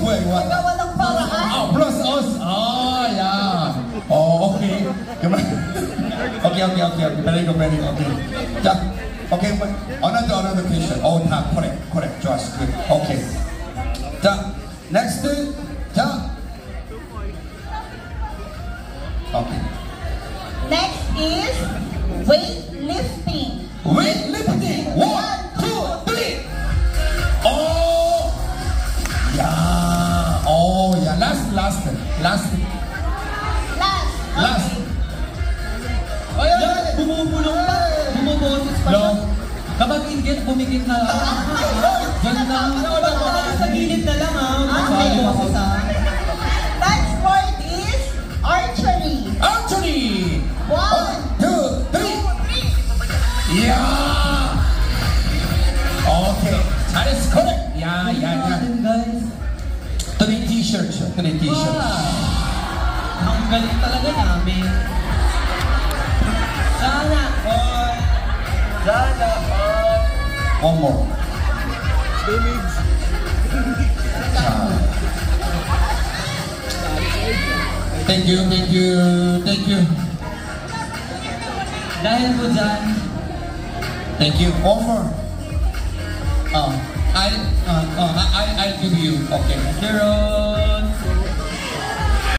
way. What? Walang paraan. Oh, plus us. Oh, yeah. Oh, okay. Come on. Okay. Very good. Okay. 자, okay. Another question. Oh, correct. Just good. Okay. 자, next. 자. Okay. Next is weightlifting. Weightlifting. 1, 2, 3. Oh. Yeah. Oh, yeah. Last. Last. Ayan, bumubulong pa. Bumuboses pa siya. Kapag inggit, bumigit na lang. Diyan lang. Sa gilid na lang ha. May boses ha. Next sport is archery. Archery. 1, 2, 3. Yeah. Okay. That is correct. Yeah. Guys. 3 t-shirts. Ang galing talaga namin. Sana all. One more. Thank you. Dahil po dyan. Thank you. One more. I'll give you. Okay. Sharon.